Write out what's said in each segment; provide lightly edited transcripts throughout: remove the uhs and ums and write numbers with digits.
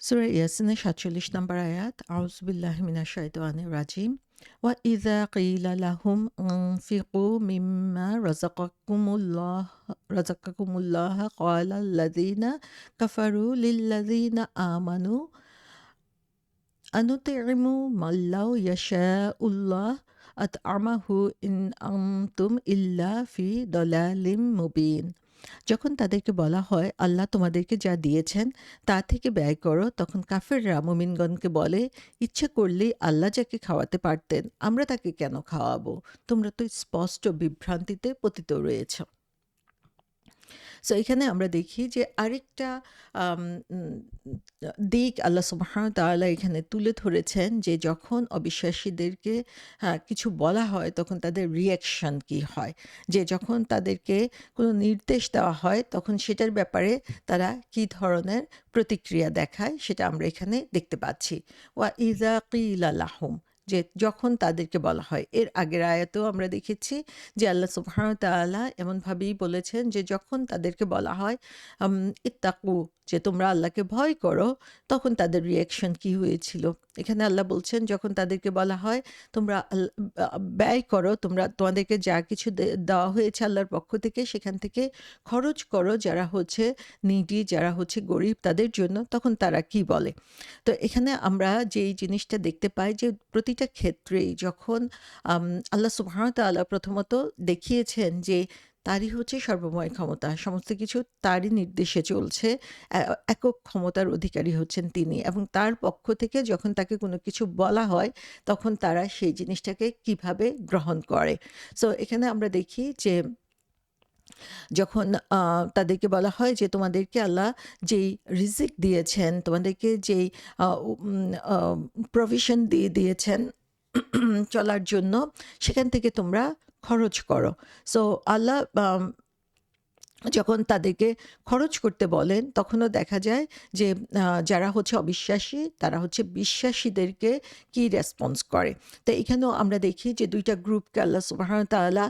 সূরা ইয়াসিনের ৪৭ নম্বর আয়াত, আউযু বিল্লাহি মিনাশ শাইতানির রাজিম। ওয়া ইযা কিলা লাহুম আনফিকু মিম্মা রাযাকাকুমুল্লাহ ক্বালা আল্লাযীনা কাফারু লিল্লাযীনা আমানু আনুতি'মু মাল্লাউ ইয়াশাউল্লাহ আত'আমাহু ইন আনতুম ইল্লা ফি দালালিম মুবিন। যখন তাদেরকে বলা হয়, আল্লাহ তোমাদেরকে যা দিয়েছেন তা থেকে ব্যয় করো, তখন কাফেররা মুমিনগণকে বলে, ইচ্ছে করলেই আল্লাহ যাকে খাওয়াতে পারতেন, আমরা তাকে কেন খাওয়াবো? তোমরা তো স্পষ্ট বিভ্রান্তিতে পতিত রয়েছ। সো এখানে আমরা দেখি যে আরেকটা আম, উম, দিক আল্লাহ সুবহানাহু ওয়া তাআলা এখানে তুলে ধরেছেন, যে যখন অবিশ্বাসীদেরকে কিছু বলা হয় তখন তাদের রিয়াকশন কি হয়, যে যখন তাদেরকে কোনো নির্দেশ দেওয়া হয় তখন সেটার ব্যাপারে তারা কি ধরনের প্রতিক্রিয়া দেখায়, সেটা আমরা এখানে দেখতে পাচ্ছি। ওয়া ইযা কিলা লাহুম, যে যখন তাদেরকে বলা হয়। এর আগের আয়াতেও আমরা দেখেছি যে আল্লাহ সুবহানাহু ওয়া তাআলা এমনভাবেই বলেছেন যে যখন তাদেরকে বলা হয় আম ইত্তাকু, যে তোমরা আল্লাহকে ভয় করো, তখন তাদের রিঅ্যাকশন কি হয়েছিল। এখানে আল্লাহ বলছেন যখন তাদেরকে বলা হয় তোমরা ব্যয় করো, তোমরা তোমাদেরকে যা কিছু দেওয়া হয়েছে আল্লাহর পক্ষ থেকে সেখান থেকে খরচ করো যারা হচ্ছে নিডি, যারা হচ্ছে গরিব, তাদের জন্য, তখন তারা কি বলে। তো এখানে আমরা যেই জিনিসটা দেখতে পাই যে প্রতিটা ক্ষেত্রেই যখন আল্লাহ সুবহানাহু ওয়া তাআলা প্রথমত দেখিয়েছেন যে তারই হচ্ছে সর্বময় ক্ষমতা, সমস্ত কিছু তারই নির্দেশে চলছে, একক ক্ষমতার অধিকারী হচ্ছেন তিনি, এবং তার পক্ষ থেকে যখন তাকে কোনো কিছু বলা হয় তখন তারা সেই জিনিসটাকে কিভাবে গ্রহণ করে। সো এখানে আমরা দেখি যে যখন তাদেরকে বলা হয় যে তোমাদেরকে আল্লাহ যেই রিজিক দিয়েছেন, তোমাদেরকে যেই প্রভিশন দিয়ে দিয়েছেন চলার জন্য, সেখান থেকে তোমরা খরচ করো। সো আল্লাহ যখন তাদেরকে খরচ করতে বলেন তখনও দেখা যায় যে যারা হচ্ছে অবিশ্বাসী তারা হচ্ছে বিশ্বাসীদেরকে কি রেসপন্স করে। তো এখানেও আমরা দেখি যে দুইটা গ্রুপকে আল্লাহ সুবহানাহু ওয়া তাআলা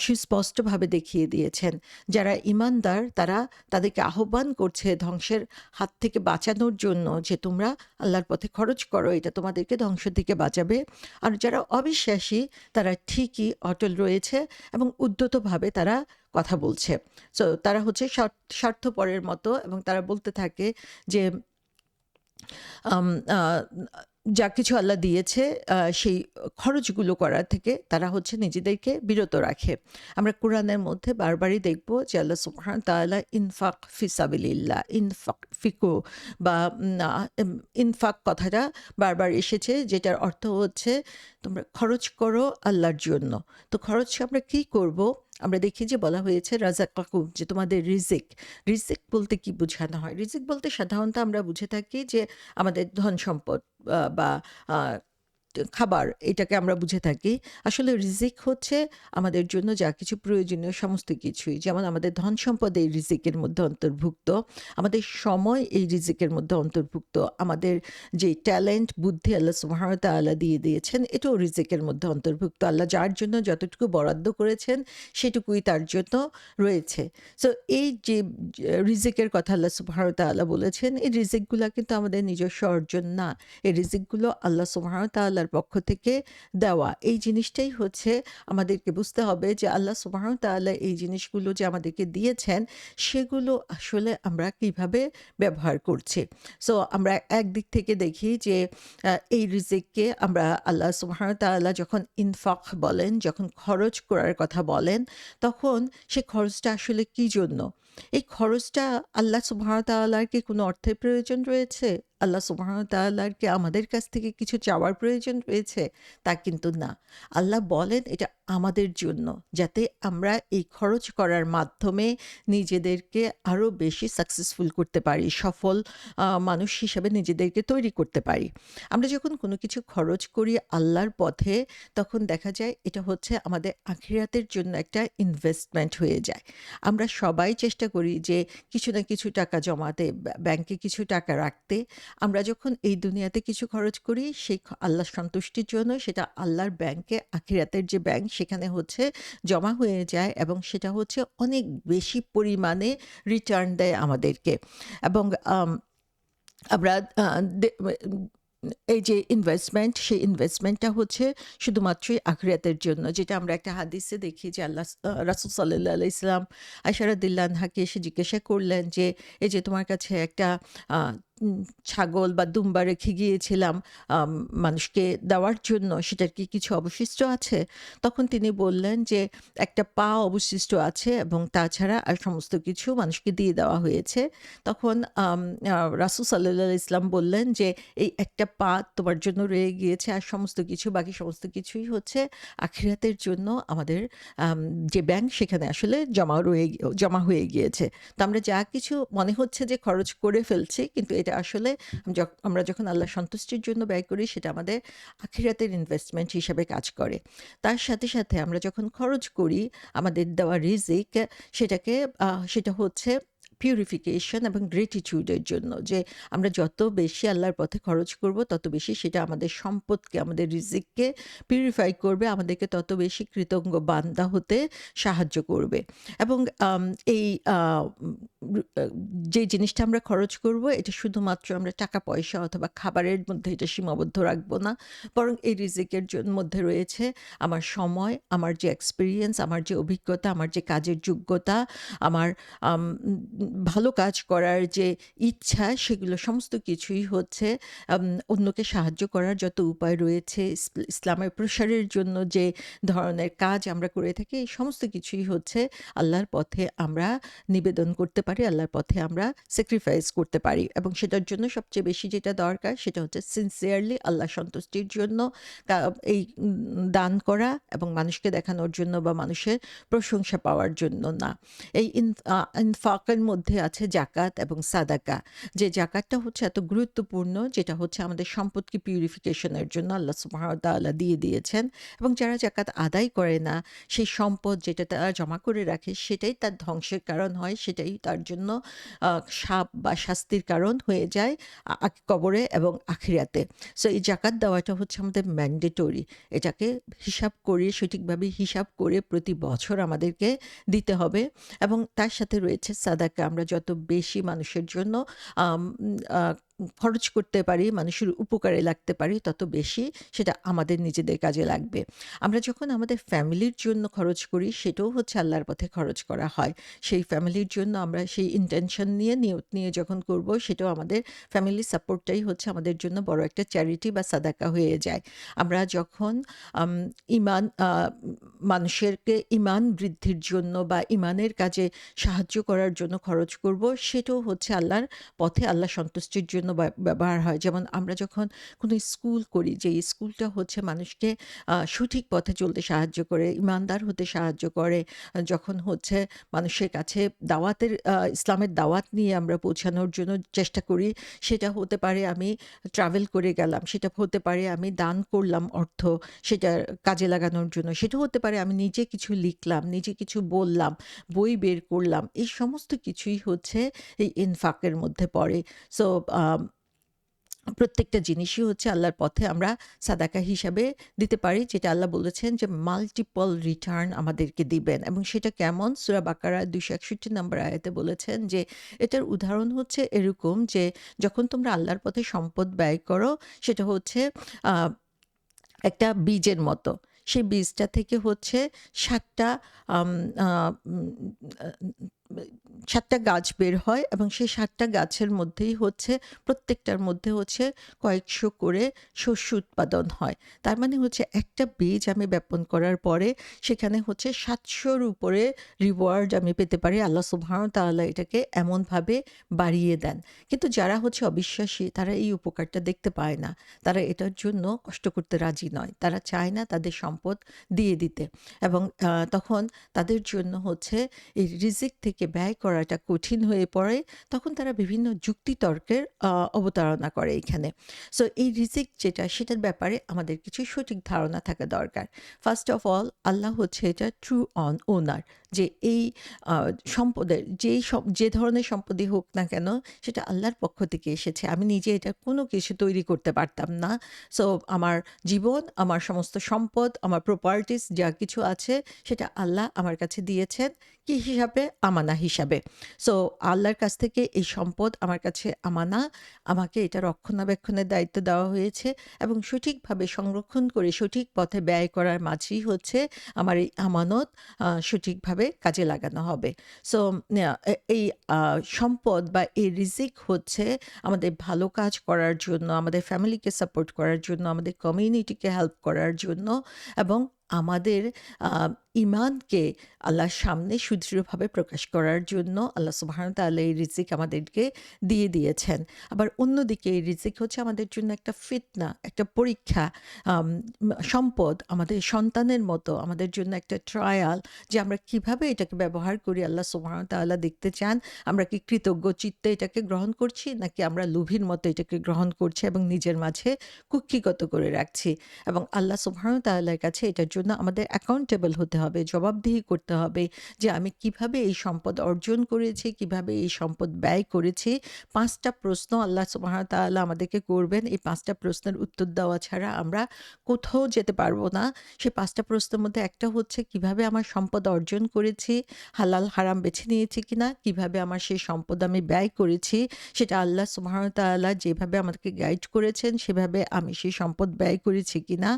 সুস্পষ্টভাবে দেখিয়ে দিয়েছেন। যারা ঈমানদার তারা তাদেরকে আহ্বান করছে ধ্বংসের হাত থেকে বাঁচানোর জন্য, যে তোমরা আল্লাহর পথে খরচ করো, এটা তোমাদেরকে ধ্বংস থেকে বাঁচাবে। আর যারা অবিশ্বাসী তারা ঠিকই অটল রয়েছে এবং উদ্যতভাবে তারা কথা বলছে। সো তারা হচ্ছে স্বার্থপরের মতো, এবং তারা বলতে থাকে যে আম আ যা কিছু আল্লাহ দিয়েছে সেই খরচগুলো করা থেকে তারা হচ্ছে নিজেদেরকে বিরত রাখে। আমরা কোরআনের মধ্যে বারবারই দেখব যে আল্লাহ সুবহানাহু ওয়া তাআলা ইনফাক ফি সাবিলিল্লাহ, ইনফাক ফিকু বা ইনফাক কথাটা বারবার এসেছে, যেটার অর্থ হচ্ছে তোমরা খরচ করো আল্লাহর জন্য। তো খরচ আমরা কি করব? আমরা দেখি যে বলা হয়েছে রাযাকাকুম, যে তোমাদের রিজিক। রিজিক বলতে কি বোঝানো হয়? রিজিক বলতে সাধারণত আমরা বুঝে থাকি যে আমাদের ধন সম্পদ বা আ খাবার, এটাকে আমরা বুঝে থাকি। আসলে রিজিক হচ্ছে আমাদের জন্য যা কিছু প্রয়োজনীয় সমস্ত কিছুই। যেমন আমাদের ধন সম্পদ এই রিজিকের মধ্যে অন্তর্ভুক্ত। আমাদের সময় এই রিজিকের মধ্যে অন্তর্ভুক্ত। আমাদের যে ট্যালেন্ট, বুদ্ধি আল্লাহ সুবহানাহু ওয়া তাআলা দিয়ে দিয়েছেন, এটাও রিজিকের মধ্যে অন্তর্ভুক্ত। আল্লাহ যার জন্য যতটুকু বরাদ্দ করেছেন সেটুকুই তার জন্য রয়েছে। সো এই যে রিজিকের কথা আল্লাহ সুবহানাহু ওয়া তাআলা বলেছেন, এই রিজিকগুলা কিন্তু আমাদের নিজস্ব অর্জন না। এই রিজিকগুলো আল্লাহ সুবহানাহু ওয়া তাআলার পক্ষ থেকে দেওয়া। এই জিনিসটাই হচ্ছে আমাদেরকে বুঝতে হবে যে আল্লাহ সুবহানাহু ওয়া তাআলা এই জিনিসগুলো যে আমাদেরকে দিয়েছেন সেগুলো আসলে আমরা কিভাবে ব্যবহার করছি। সো আমরা একদিক থেকে দেখি যে এই রিজিককে আমরা আল্লাহ সুবহানাহু ওয়া তাআলা যখন ইনফাক বলেন, যখন খরচ করার কথা বলেন, তখন সে খরচটা আসলে কি জন্য? এই খরচটা আল্লাহ সুবহানাহু ওয়া তাআলার কি কোনো অর্থের প্রয়োজন রয়েছে? আল্লাহ সুবহানাহু ওয়া তাআলার কি আমাদের কাছ থেকে কিছু চাওয়ার প্রয়োজন রয়েছে? তা কিন্তু না। আল্লাহ বলেন এটা আমাদের জন্য, যাতে আমরা এই খরচ করার মাধ্যমে নিজেদেরকে আরো বেশি সাকসেসফুল করতে পারি, সফল মানুষ হিসাবে নিজেদেরকে তৈরি করতে পারি। আমরা যখন কোনো কিছু খরচ করি আল্লাহর পথে, তখন দেখা যায় এটা হচ্ছে আমাদের আখিরাতের জন্য একটা ইনভেস্টমেন্ট হয়ে যায়। আমরা সবাই চেষ্টা করি যে কিছু না কিছু টাকা জমাতে, ব্যাংকে কিছু টাকা রাখতে। আমরা যখন এই দুনিয়াতে কিছু খরচ করি সেই আল্লাহর সন্তুষ্টির জন্য, সেটা আল্লাহর ব্যাংকে, আখিরাতের যে ব্যাংক, সেখানে হচ্ছে জমা হয়ে যায় এবং সেটা হচ্ছে অনেক বেশি পরিমাণে রিটার্ন দেয় আমাদেরকে। এবং আমরা আ দে এই যে ইনভেস্টমেন্ট, সেই ইনভেস্টমেন্টটা হচ্ছে শুধুমাত্রই আখিরাতের জন্য। যেটা আমরা একটা হাদিসে দেখি যে রাসূল সাল্লাল্লাহু আলাইহি সাল্লাম আয়েশা রাদিয়াল্লাহু আনহাকে এসে জিজ্ঞাসা করলেন যে, "এই যে তোমার কাছে একটা আ ছাগল বা দুম্বা রেখে গিয়েছিলাম আম মানুষকে দেওয়ার জন্য, সেটার কি কিছু অবশিষ্ট আছে?" তখন তিনি বললেন যে, "একটা পা অবশিষ্ট আছে এবং তাছাড়া আর সমস্ত কিছু মানুষকে দিয়ে দেওয়া হয়েছে।" তখন আম আ রাসূল সাল্লাল্লাহু আলাইহি সাল্লাম বললেন যে, "এই একটা পা তোমার জন্য রয়ে গিয়েছে, আর সমস্ত কিছু, বাকি সমস্ত কিছুই হচ্ছে আখিরাতের জন্য আমাদের আম যে ব্যাংক, সেখানে আসলে জমা হয়ে গিয়েছে।" তো আমরা যা কিছু মনে হচ্ছে যে খরচ করে ফেলছি, কিন্তু এটা আসলে আমরা যখন আল্লাহর সন্তুষ্টির জন্য ব্যয় করি, সেটা আমাদের আখিরাতের ইনভেস্টমেন্ট হিসেবে কাজ করে। তার সাথে, সাথে আমরা যখন খরচ করি আমাদের দেওয়া রিজিক, সেটা হচ্ছে পিউরিফিকেশন এবং গ্রেটিটিউড এর জন্য, যে আমরা যত বেশি আল্লাহর পথে খরচ করব, তত বেশি সেটা আমাদের সম্পদকে, আমাদের রিজিককে পিউরিফাই করবে, আমাদেরকে তত বেশি কৃতজ্ঞ বান্দা হতে সাহায্য করবে। এবং আম এই আ উম রু আ যে জিনিসটা আমরা খরচ করব, এটা শুধুমাত্র আমরা টাকা-পয়সা অথবা খাবারের মধ্যে এটা সীমাবদ্ধ রাখবো না। বরং এই রিজিকের মধ্যে রয়েছে আমার সময়, আমার যে এক্সপেরিয়েন্স, আমার যে অভিজ্ঞতা, আমার যে কাজের যোগ্যতা, আমার আম ভালো কাজ করার যে ইচ্ছা, সেগুলো সমস্ত কিছুই হচ্ছে আম অন্যকে সাহায্য করার যত উপায় রয়েছে, ইসলামের প্রসারের জন্য যে ধরনের কাজ আমরা করে থাকি, এই সমস্ত কিছুই হচ্ছে আল্লাহর পথে আমরা নিবেদন করতে পারি, আল্লাহর পথে আমরা স্যাক্রিফাইস করতে পারি। এবং সেটার জন্য সবচেয়ে বেশি যেটা দরকার, সেটা হচ্ছে সিনসিয়ারলি আল্লাহ সন্তুষ্টির জন্য কা এই দান করা, এবং মানুষকে দেখানোর জন্য বা মানুষের প্রশংসা পাওয়ার জন্য না। এই ইনফাকের মধ্যে আছে জাকাত এবং সাদাকা। যে জাকাতটা হচ্ছে এত গুরুত্বপূর্ণ, যেটা হচ্ছে আমাদের সম্পদকে পিউরিফিকেশনের জন্য আল্লাহ সুবহানাহু ওয়া তাআলা দিয়ে দিয়েছেন। এবং যারা জাকাত আদায় করে না, সেই সম্পদ যেটা তারা জমা করে রাখে, সেটাই তার ধ্বংসের কারণ হয়, সেটাই তার জন্য শাপ বা শাস্তির কারণ হয়ে যায় কবরে এবং আখিরাতে। সো এই জাকাত দেওয়াটা হচ্ছে আমাদের ম্যান্ডেটরি। এটাকে হিসাব করে, সঠিকভাবে হিসাব করে প্রতি বছর আমাদেরকে দিতে হবে। এবং তার সাথে রয়েছে সাদাকা। আমরা যত বেশি মানুষের জন্য আম আ খরচ করতে পারি, মানুষের উপকারে লাগতে পারি, তত বেশি সেটা আমাদের নিজেদের কাজে লাগবে। আমরা যখন আমাদের ফ্যামিলির জন্য খরচ করি, সেটাও হচ্ছে আল্লাহর পথে খরচ করা হয়। সেই ফ্যামিলির জন্য আমরা সেই ইনটেনশন নিয়ে, নিয়ত নিয়ে যখন করব, সেটাও আমাদের ফ্যামিলি সাপোর্টটাই হচ্ছে আমাদের জন্য বড় একটা চ্যারিটি বা সাদাকা হয়ে যায়। আমরা যখন আম ইমান আ মানুষেরকে ইমান বৃদ্ধির জন্য বা ইমানের কাজে সাহায্য করার জন্য খরচ করব, সেটাও হচ্ছে আল্লাহর পথে, আল্লাহ সন্তুষ্টির জন্য ব্যবহার হয়। যেমন আমরা যখন কোনো স্কুল করি, যে স্কুলটা হচ্ছে মানুষকে সঠিক পথে চলতে সাহায্য করে, ইমানদার হতে সাহায্য করে। যখন হচ্ছে মানুষের কাছে ইসলামের দাওয়াত নিয়ে আমরা পৌঁছানোর জন্য চেষ্টা করি, সেটা হতে পারে আমি ট্রাভেল করে গেলাম, সেটা হতে পারে আমি দান করলাম অর্থ সেটা কাজে লাগানোর জন্য, সেটা হতে পারে আমি নিজে কিছু লিখলাম, নিজে কিছু বললাম, বই বের করলাম। এই সমস্ত কিছুই হচ্ছে এই ইনফাকের মধ্যে পড়ে। সো আম প্রত্যেকটা জিনিসই হচ্ছে আল্লাহর পথে আমরা সাদাকা হিসাবে দিতে পারি, যেটা আল্লাহ বলেছেন যে মাল্টিপল রিটার্ন আমাদেরকে দিবেন। এবং সেটা কেমন? সূরা বাকারা ২৬১ নম্বর আয়াতে বলেছেন যে এটার উদাহরণ হচ্ছে এরকম, যে যখন তোমরা আল্লাহর পথে সম্পদ ব্যয় করো, সেটা হচ্ছে আ একটা বীজের মতো। সেই বীজটা থেকে হচ্ছে ৭ টা আম আ উম আ ৭ টা গাছ বের হয়, এবং সেই ৭ টা গাছের মধ্যেই হচ্ছে প্রত্যেকটার মধ্যে হচ্ছে কয়েকশো করে শস্য উৎপাদন হয়। তার মানে হচ্ছে একটা বীজ আমি বপন করার পরে সেখানে হচ্ছে ৭০০ র উপরে রিওয়ার্ড আমি পেতে পারি। আল্লাহ সুবহানাহু ওয়া তাআলা এটাকে এমনভাবে বাড়িয়ে দেন। কিন্তু যারা হচ্ছে অবিশ্বাসী, তারা এই উপকারটা দেখতে পায় না। তারা এটার জন্য কষ্ট করতে রাজি নয়। তারা চায় না তাদের সম্পদ দিয়ে দিতে। এবং তখন তাদের জন্য হচ্ছে এই রিজিক থেকে ব্যয় করাটা কঠিন হয়ে পড়ে। তখন তারা বিভিন্ন যুক্তিতর্কের অবতারণা করে এখানে। সো এই রিজিক যেটা, সেটার ব্যাপারে আমাদের কিছু সঠিক ধারণা থাকা দরকার। ফার্স্ট অফ অল, আল্লাহ হচ্ছে এটা ট্রু ওনার, যে এই আ সম্পদের যে ধরনের সম্পদই হোক না কেন, সেটা আল্লাহর পক্ষ থেকে এসেছে। আমি নিজে এটা কোনো কিছু তৈরি করতে পারতাম না। সো আমার জীবন, আমার সমস্ত সম্পদ, আমার প্রপার্টিজ যা কিছু আছে, সেটা আল্লাহ আমার কাছে দিয়েছেন। কি হিসাবে? আমানা হিসাবে। সো আল্লাহর কাছ থেকে এই সম্পদ আমার কাছে আমানা। আমাকে এটা রক্ষণাবেক্ষণের দায়িত্ব দেওয়া হয়েছে এবং সঠিকভাবে সংরক্ষণ করে সঠিক পথে ব্যয় করার মাঝেই হচ্ছে আমার এই আমানত সঠিকভাবে কাজে লাগানো হবে। সো এই সম্পদ বা এই রিজিক হচ্ছে আমাদের ভালো কাজ করার জন্য, আমাদের ফ্যামিলিকে সাপোর্ট করার জন্য, আমাদের কমিউনিটিকে হেল্প করার জন্য এবং আমাদের আ ঈমানকে আল্লাহর সামনে সুদৃঢ়ভাবে প্রকাশ করার জন্য আল্লাহ সুবহানাহু ওয়া তাআলা এই রিজিক আমাদেরকে দিয়ে দিয়েছেন। আবার অন্যদিকে এই রিজিক হচ্ছে আমাদের জন্য একটা ফিতনা, একটা পরীক্ষা। আম সম্পদ আমাদের সন্তানের মতো আমাদের জন্য একটা ট্রায়াল যে আমরা কিভাবে এটাকে ব্যবহার করি আল্লাহ সুবহানাহু ওয়া তাআলা দেখতে চান। আমরা কি কৃতজ্ঞ চিত্তে এটাকে গ্রহণ করছি নাকি আমরা লোভীর মতো এটাকে গ্রহণ করছি এবং নিজের মাঝে কুক্ষিগত করে রাখছি। এবং আল্লাহ সুবহানাহু ওয়া তাআলার কাছে এটার জন্য আমাদের অ্যাকাউন্টেবল হতে হবে, জবাবদিহি করতে হবে যে আমি কিভাবে এই সম্পদ অর্জন করেছি, কিভাবে এই সম্পদ ব্যয় করেছি। ৫ টা প্রশ্ন আল্লাহ সুবহানাহু ওয়া তাআলা আমাদেরকে করবেন। এই ৫ টা প্রশ্নের উত্তর দেওয়া ছাড়া আমরা কোথাও যেতে পারবো না। সেই ৫ টা প্রশ্নের মধ্যে একটা হচ্ছে কিভাবে আমার সম্পদ অর্জন করেছি, হালাল হারাম বেছে নিয়েছি কিনা, কিভাবে আমার সেই সম্পদ আমি ব্যয় করেছি, সেটা আল্লাহ সুবহানাহু ওয়া তাআলা যেভাবে আমাদেরকে গাইড করেছেন সেভাবে আমি সেই সম্পদ ব্যয় করেছি কিনা।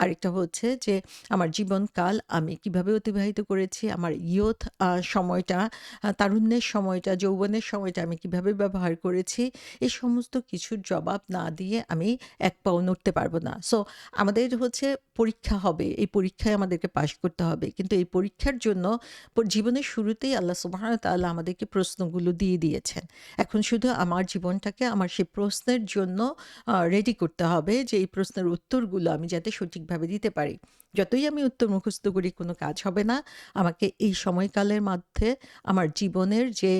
আরেকটা হচ্ছে যে আমার জীবনকাল আমি কিভাবে অতিবাহিত করেছি, আমার ইয়ুথ সময়টা, তারুণ্যের সময়টা, যৌবনের সময়টা আমি কিভাবে ব্যবহার করেছি। এই সমস্ত কিছুর জবাব না দিয়ে আমি এক পাও নড়তে পারবো না। সো আমাদের হচ্ছে পরীক্ষা হবে। এই পরীক্ষায় আমাদেরকে পাস করতে হবে। কিন্তু এই পরীক্ষার জন্য জীবনের শুরুতেই আল্লাহ সুবহানাহু ওয়া তাআলা আমাদেরকে প্রশ্নগুলো দিয়ে দিয়েছেন। এখন শুধু আমার জীবনটাকে আমার সেই প্রশ্নের জন্য রেডি করতে হবে যে এই প্রশ্নের উত্তরগুলো আমি যাতে সঠিকভাবে দিতে পারি। যতই আমি উত্তর মুখস্থ করি কোনো কাজ হবে না। আমাকে এই সময়কালের মধ্যে আমার জীবনের যে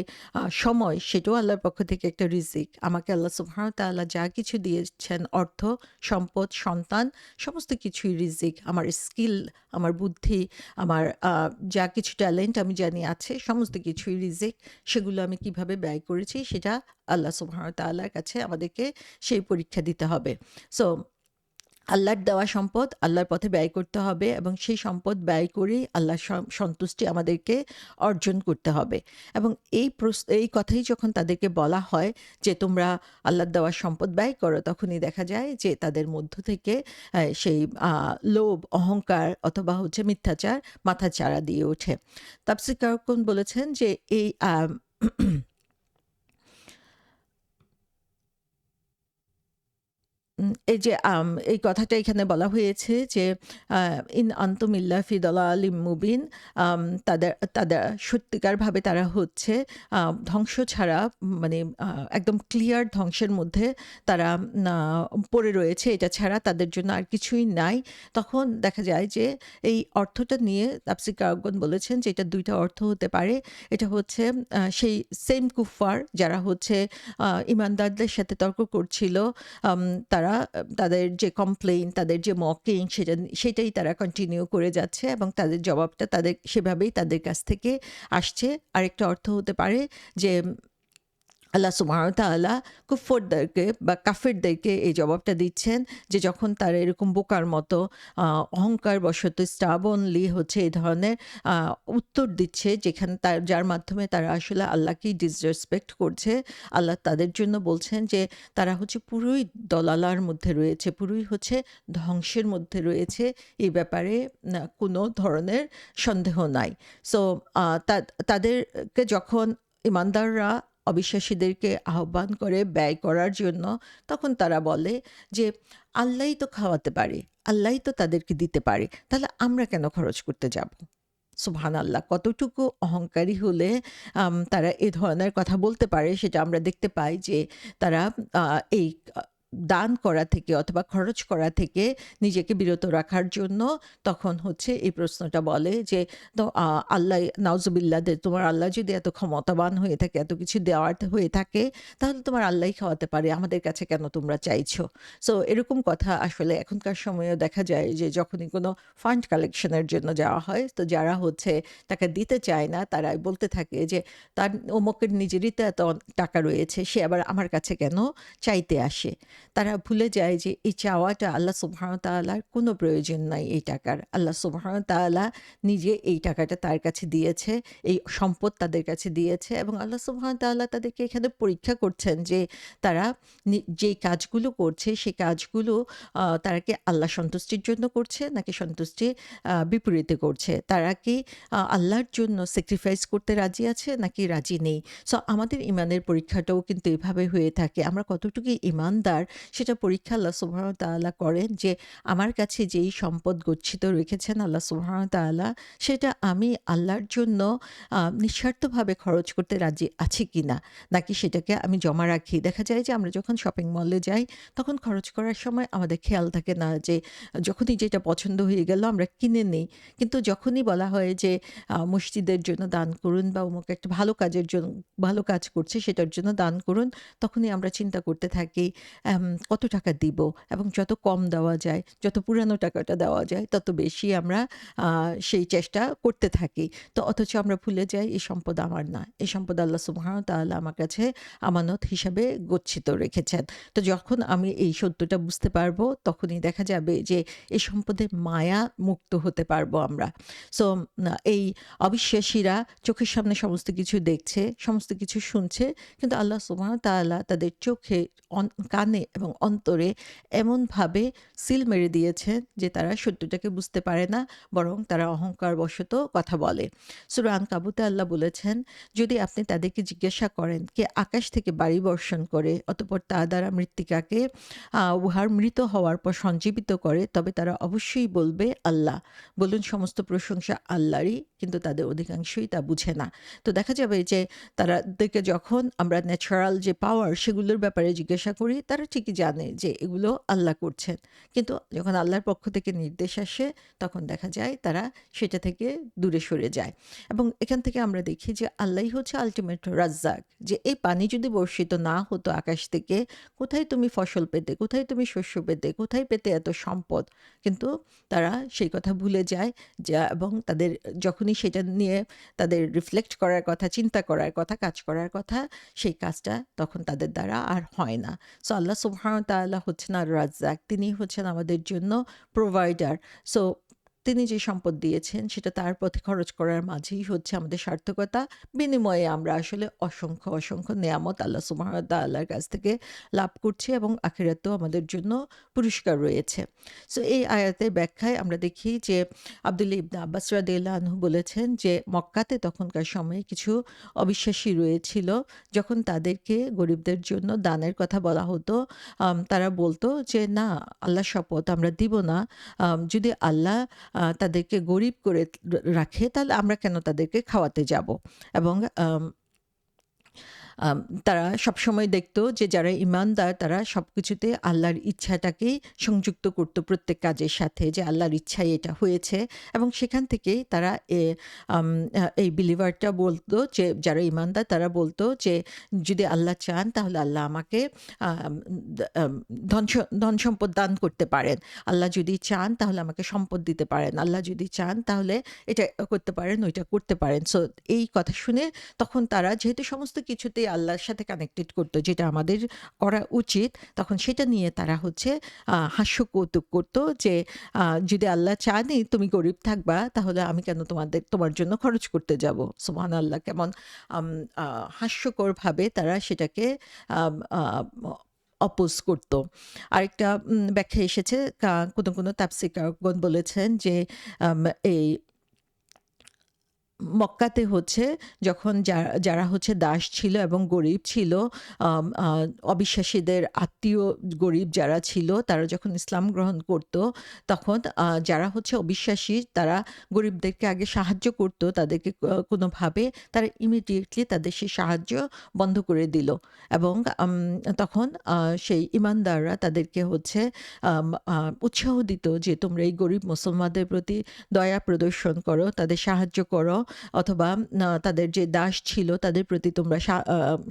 সময় সেটাও আল্লাহর পক্ষ থেকে একটা রিজিক। আমাকে আল্লাহ সুবহানাহু ওয়া তাআলা যা কিছু দিয়েছেন অর্থ, সম্পদ, সন্তান সমস্ত কিছুই রিজিক। আমার স্কিল, আমার বুদ্ধি, আমার যা কিছু ট্যালেন্ট আমি জানি আছে সমস্ত কিছুই রিজিক। সেগুলো আমি কিভাবে ব্যয় করেছি সেটা আল্লাহ সুবহানাহু ওয়া তাআলার কাছে আমাদেরকে সেই পরীক্ষা দিতে হবে। সো আল্লাহর দেওয়া সম্পদ আল্লাহর পথে ব্যয় করতে হবে এবং সেই সম্পদ ব্যয় করেই আল্লাহর সন্তুষ্টি আমাদেরকে অর্জন করতে হবে। এবং এই কথাই যখন তাদেরকে বলা হয় যে তোমরা আল্লাহর দেওয়া সম্পদ ব্যয় করো, তখনই দেখা যায় যে তাদের মধ্য থেকে সেই লোভ, অহংকার অথবা হচ্ছে মিথ্যাচার মাথাচাড়া দিয়ে ওঠে। তাফসীর কারকগণ বলেছেন যে এই এই যে এই কথাটা এখানে বলা হয়েছে যে আ ইন আনতুম ইল্লা ফি দালালিম মুবিন। তাদের তাদের সত্যিকারভাবে তারা হচ্ছে আ ধ্বংস ছাড়া মানে একদম ক্লিয়ার ধ্বংসের মধ্যে তারা না পড়ে রয়েছে। এটা ছাড়া তাদের জন্য আর কিছুই নাই। তখন দেখা যায় যে এই অর্থটা নিয়ে তাফসীর কারকগণ বলেছেন যে এটা ২ টা অর্থ হতে পারে। এটা হচ্ছে সেই সেম কুফফার যারা হচ্ছে ঈমানদারদের সাথে তর্ক করছিল। আম তারা তাদের যে কমপ্লেইন, তাদের যে মকিং সেটাই তারা কন্টিনিউ করে যাচ্ছে এবং তাদের জবাবটা তাদের সেভাবেই তাদের কাছ থেকে আসছে। আরেকটা অর্থ হতে পারে যে আল্লাহ সুবহানাহু ওয়া তাআলা কুফফারদেরকে বা কাফিরদেরকে এই জবাবটা দিচ্ছেন যে যখন তারা এরকম বোকার মতো অহংকার বশত স্টাবনলি হচ্ছে এই ধরনের উত্তর দিচ্ছে যেখানে যার মাধ্যমে তারা আসলে আল্লাহকেই ডিসরেসপেক্ট করছে। আল্লাহ তাদের জন্য বলছেন যে তারা হচ্ছে পুরোই দলালার মধ্যে রয়েছে, পুরোই হচ্ছে ধ্বংসের মধ্যে রয়েছে। এই ব্যাপারে কোনো ধরনের সন্দেহ নাই। সো তাদেরকে যখন ঈমানদাররা অবিশ্বাসীদেরকে আহ্বান করে ব্যয় করার জন্য, তখন তারা বলে যে আল্লাহই তো খাওয়াতে পারে, আল্লাহই তো তাদেরকে দিতে পারে, তাহলে আমরা কেন খরচ করতে যাব? সুবহানাল্লাহ! কতটুকু অহংকারী হলে তারা এ ধরনের কথা বলতে পারে সেটা আমরা দেখতে পাই যে তারা এই দান করা থেকে অথবা খরচ করা থেকে নিজেকে বিরত রাখার জন্য তখন হচ্ছে এই প্রশ্নটা বলে যে তো আল্লাহ নাউজুবিল্লাহ তোমার আল্লাহ যদি এত ক্ষমতাবান হয়ে থাকে, এত কিছু দেওয়ার হয়ে থাকে, তাহলে তোমার আল্লাহই খাওয়াতে পারে, আমাদের কাছে কেন তোমরা চাইছো? সো এরকম কথা আসলে এখনকার সময়েও দেখা যায় যে যখনই কোনো ফান্ড কালেকশনের জন্য যাওয়া হয়, তো যারা হচ্ছে টাকা দিতে চায় না তারা বলতে থাকে যে তার অমুকের নিজেরই তো এত টাকা রয়েছে, সে আবার আমার কাছে কেন চাইতে আসে? তারা ভুলে যায় যে এই চাওয়াটা আল্লাহ সুবহানাহু ওয়া তাআলার কোনো প্রয়োজন নাই এই টাকার। আল্লাহ সুবহানাহু ওয়া তাআলা নিজে এই টাকাটা তার কাছে দিয়েছে, এই সম্পদ তাদের কাছে দিয়েছে এবং আল্লাহ সুবহানাহু ওয়া তাআলা তাদেরকে এখানে পরীক্ষা করছেন যে তারা যেই কাজগুলো করছে সেই কাজগুলো তারা কি আল্লাহ সন্তুষ্টির জন্য করছে নাকি সন্তুষ্টি বিপরীতে করছে? তারা কি আল্লাহর জন্য স্যাক্রিফাইস করতে রাজি আছে নাকি রাজি নেই? সো আমাদের ঈমানের পরীক্ষাটাও কিন্তু এভাবে হয়ে থাকে। আমরা কতটুকু ঈমানদার সেটা পরীক্ষা আল্লাহ সুবহানাহু ওয়া তাআলা করেন যে আমার কাছে যেই সম্পদ গচ্ছিত রেখেছেন আল্লাহ সুবহানাহু ওয়া তাআলা সেটা আমি আল্লাহর জন্য নিঃস্বার্থভাবে খরচ করতে রাজি আছি কিনা? নাকি সেটাকে আমি জমা রাখি? দেখা যায় যে আমরা যখন শপিং মলে যাই তখন খরচ করার সময় আমাদের খেয়াল থাকে না যে যখনই যেটা পছন্দ হয়ে গেল আমরা কিনে নেই। কিন্তু যখনই বলা হয় যে মসজিদের জন্য দান করুন বা অমুক একটা ভালো কাজ করছে সেটার জন্য দান করুন, তখনই আমরা চিন্তা করতে থাকি কত টাকা দিব এবং যত কম দেওয়া যায়, যত পুরানো টাকাটা দেওয়া যায় তত বেশি আমরা সেই চেষ্টা করতে থাকি। তো অথচ আমরা ভুলে যাই এই সম্পদ আমার না। এই সম্পদ আল্লাহ সুবহানাহু ওয়া তাআলা আমার কাছে আমানত হিসাবে গচ্ছিত রেখেছেন। তো যখন আমি এই সত্যটা বুঝতে পারবো তখনই দেখা যাবে যে এই সম্পদের মায়া মুক্ত হতে পারবো আমরা। সো এই অবিশ্বাসীরা চোখের সামনে সমস্ত কিছু দেখছে, সমস্ত কিছু শুনছে, কিন্তু আল্লাহ সুবহানাহু ওয়া তাআলা তাদের চোখে, কানে এবং অন্তরে এমনভাবে সিল মেরে দিয়েছেন যে তারা সত্যটাকে বুঝতে পারে না, বরং তারা অহংকারবশত কথা বলে। সূরা আনকাবুতে আল্লাহ বলেছেন, যদি আপনি তাদেরকে জিজ্ঞাসা করেন কে আকাশ থেকে বাড়ি বর্ষণ করে অতঃপর তা দ্বারা মৃত্তিকাকে উহার মৃত হওয়ার পর সঞ্জীবিত করে, তবে তারা অবশ্যই বলবে আল্লাহ। বলুন সমস্ত প্রশংসা আল্লাহরই, কিন্তু তাদের অধিকাংশই তা বুঝে না। তো দেখা যাবে যে তাদেরকে যখন আমরা ন্যাচারাল যে পাওয়ার সেগুলোর ব্যাপারে জিজ্ঞাসা করি তারা ঠিকই জানে যে এগুলো আল্লাহ করছেন, কিন্তু যখন আল্লাহর পক্ষ থেকে নির্দেশ আসে তখন দেখা যায় তারা সেটা থেকে দূরে সরে যায়। এবং এখান থেকে আমরা দেখি যে আল্লাহই হচ্ছে আল্টিমেট রাজ্জাক, যে এই পানি যদি বর্ষিত না হতো আকাশ থেকে, কোথায় তুমি ফসল পেতে, কোথায় তুমি শস্য পেতে, কোথায় পেতে এত সম্পদ? কিন্তু তারা সেই কথা ভুলে যায় এবং তাদের যখনই সেটা নিয়ে তাদের রিফ্লেক্ট করার কথা, চিন্তা করার কথা, কাজ করার কথা, সেই কাজটা তখন তাদের দ্বারা আর হয় না। সো আল্লাহ সুবহানাহু ওয়া তাআলা হচ্ছেন আর রাজ্জাক, তিনি হচ্ছেন আমাদের জন্য প্রোভাইডার। সো তিনি যে সম্পদ দিয়েছেন সেটা তার পথে খরচ করার মাঝেই হচ্ছে আমাদের সার্থকতা। বিনিময়ে আমরা আসলে অসংখ্য নেয়ামত আল্লাহ সুবহানাহু ওয়া তাআলার কাছ থেকে লাভ করছি এবং আখিরাতেও আমাদের জন্য পুরস্কার রয়েছে। সো এই আয়াতের ব্যাখ্যায় আমরা দেখি যে আব্দুল্লাহ ইবনে আব্বাস রাদিয়াল্লাহু আনহু বলেছেন যে মক্কাতে তখনকার সময়ে কিছু অবিশ্বাসী রয়েছিল। যখন তাদেরকে গরিবদের জন্য দানের কথা বলা হতো, তারা বলতো যে না, আল্লাহর শপথ আমরা দিব না। যদি আল্লাহ তাদেরকে গরিব করে রাখে তাহলে আমরা কেন তাদেরকে খাওয়াতে যাব? এবং আম তারা সবসময় দেখত যে যারা ঈমানদার তারা সবকিছুতে আল্লাহর ইচ্ছাটাকেই সংযুক্ত করত প্রত্যেক কাজের সাথে, যে আল্লাহর ইচ্ছায় এটা হয়েছে। এবং সেখান থেকেই তারা এই বিলিভারটা বলতো, যে যারা ঈমানদার তারা বলতো যে যদি আল্লাহ চান তাহলে আল্লাহ আমাকে আম দ আম ধন সম্পদ দান করতে পারেন। আল্লাহ যদি চান তাহলে আমাকে সম্পদ দিতে পারেন। আল্লাহ যদি চান তাহলে এটা করতে পারেন, ওইটা করতে পারেন। সো এই কথা শুনে তখন তারা যেহেতু সমস্ত কিছুতেই আল্লাহর সাথে কানেক্টেড করতো, যেটা আমাদের করা উচিত, তখন সেটা নিয়ে তারা হচ্ছে হাস্য কৌতুক করতো যে যদি আল্লাহ চানই তুমি গরিব থাকবা তাহলে আমি কেন তোমার জন্য খরচ করতে যাব? সুবহানাল্লাহ, কেমন হাস্যকরভাবে তারা সেটাকে আম আ অপোজ করত। আরেকটা ব্যাখ্যা এসেছে, কোনো তাফসীরকারগণ বলেছেন যে আম এই মক্কাতে হচ্ছে যখন যারা হচ্ছে দাস ছিল এবং গরিব ছিল, অবিশ্বাসীদের আত্মীয় গরিব যারা ছিল তারা যখন ইসলাম গ্রহণ করত, তখন যারা হচ্ছে অবিশ্বাসী তারা গরিবদেরকে আগে সাহায্য করত, তাদেরকে কোনোভাবে তারা ইমিডিয়েটলি তাদের সেই সাহায্য বন্ধ করে দিল। এবং তখন সেই ইমানদাররা তাদেরকে হচ্ছে উৎসাহ দিত যে তোমরা এই গরিব মুসলমানদের প্রতি দয়া প্রদর্শন করো, তাদের সাহায্য করো, অথবা তাদের যে দাস ছিল তাদের প্রতি তোমরা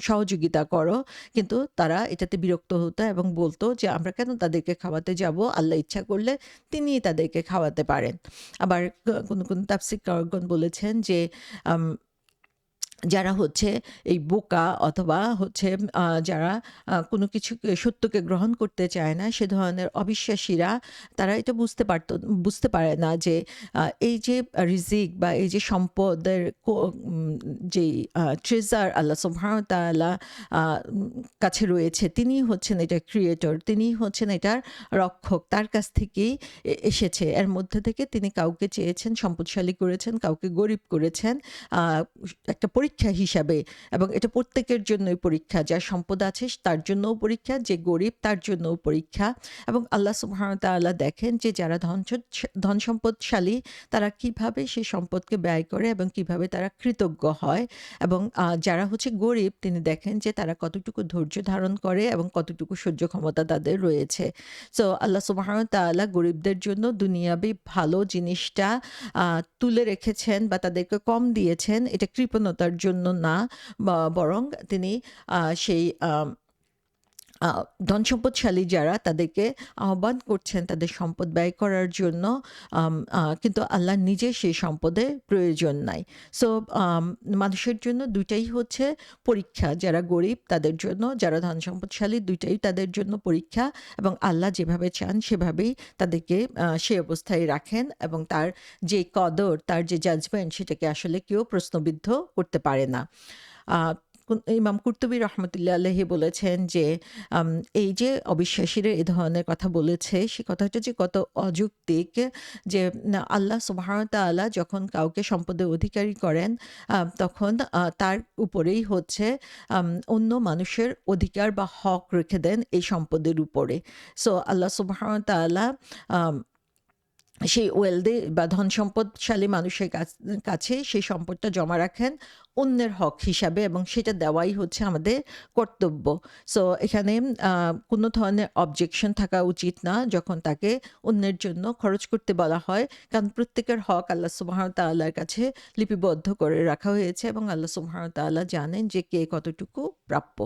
সহযোগিতা করো। কিন্তু তারা এটাতে বিরক্ত হতো এবং বলতো যে আমরা কেন তাদেরকে খাওয়াতে যাব? আল্লাহ ইচ্ছা করলে তিনিই তাদেরকে খাওয়াতে পারেন। আবার কোন তাফসীরকারগণ বলেছেন যে যারা হচ্ছে এই বোকা অথবা হচ্ছে যারা কোনো কিছুকে সত্যকে গ্রহণ করতে চায় না, সে ধরনের অবিশ্বাসীরা তারা এটা বুঝতে পারে না যে এই যে রিজিক বা এই যে সম্পদের যেই ট্রেজার আল্লাহ সুবহানাহু ওয়া তাআলা কাছে রয়েছে, তিনিই হচ্ছেন এটার ক্রিয়েটর, তিনিই হচ্ছেন এটার রক্ষক, তার কাছ থেকেই এসেছে। এর মধ্যে থেকে তিনি কাউকে চেয়েছেন সম্পদশালী করেছেন, কাউকে গরিব করেছেন একটা পরীক্ষা হিসাবে, এবং এটা প্রত্যেকের জন্যই পরীক্ষা। যার সম্পদ আছে তার জন্যও পরীক্ষা, যে গরিব তার জন্যও পরীক্ষা। এবং আল্লাহ সুবহানাহু ওয়া তাআলা দেখেন যে যারা ধন সম্পদশালী তারা কিভাবে সেই সম্পদকে ব্যয় করে এবং কিভাবে তারা কৃতজ্ঞ হয়, এবং যারা হচ্ছে গরিব তিনি দেখেন যে তারা কতটুকু ধৈর্য ধারণ করে এবং কতটুকু সহ্য ক্ষমতা তাদের রয়েছে। সো আল্লাহ সুবহানাহু ওয়া তাআলা গরিবদের জন্য দুনিয়াবি ভালো জিনিসটা তুলে রেখেছেন বা তাদেরকে কম দিয়েছেন, এটা কৃপণতার জন্য না, বরং তিনি সেই ধন সম্পদশালী যারা তাদেরকে আহ্বান করছেন তাদের সম্পদ ব্যয় করার জন্য, কিন্তু আল্লাহ নিজে সেই সম্পদের প্রয়োজন নাই। সো মানুষের জন্য দুইটাই হচ্ছে পরীক্ষা, যারা গরিব তাদের জন্য, যারা ধন সম্পদশালী দুইটাই তাদের জন্য পরীক্ষা, এবং আল্লাহ যেভাবে চান সেভাবেই তাদেরকে সেই অবস্থায় রাখেন, এবং তার যে কদর, তার যে জাজমেন্ট, সেটাকে আসলে কেউ প্রশ্নবিদ্ধ করতে পারে না। ইমাম কুরতুবী রহমতুল্লাহ আলাইহি বলেছেন যে এই যে অবিশ্বাসীরা এই ধরনের কথা বলেছে, সে কথাটা যে কত অযৌক্তিক, যে আল্লাহ সুবহানাহু ওয়া তাআলা যখন কাউকে সম্পদের অধিকারী করেন তখন তার উপরেই হচ্ছে অন্য মানুষের অধিকার বা হক রেখে দেন এই সম্পদের উপরে। সো আল্লাহ সুবহানাহু ওয়া তাআলা সেই ওয়েলদে বা ধন সম্পদশালী মানুষের কাছে সেই সম্পদটা জমা রাখেন অন্যের হক হিসাবে, এবং সেটা দেওয়াই হচ্ছে আমাদের কর্তব্য। সো এখানে কোনো ধরনের অবজেকশন থাকা উচিত না যখন তাকে অন্যের জন্য খরচ করতে বলা হয়, কারণ প্রত্যেকের হক আল্লাহ সুবহানাহু ওয়া তাআলার কাছে লিপিবদ্ধ করে রাখা হয়েছে, এবং আল্লাহ সুবহানাহু ওয়া তাআলা জানেন যে কে কতটুকু প্রাপ্য।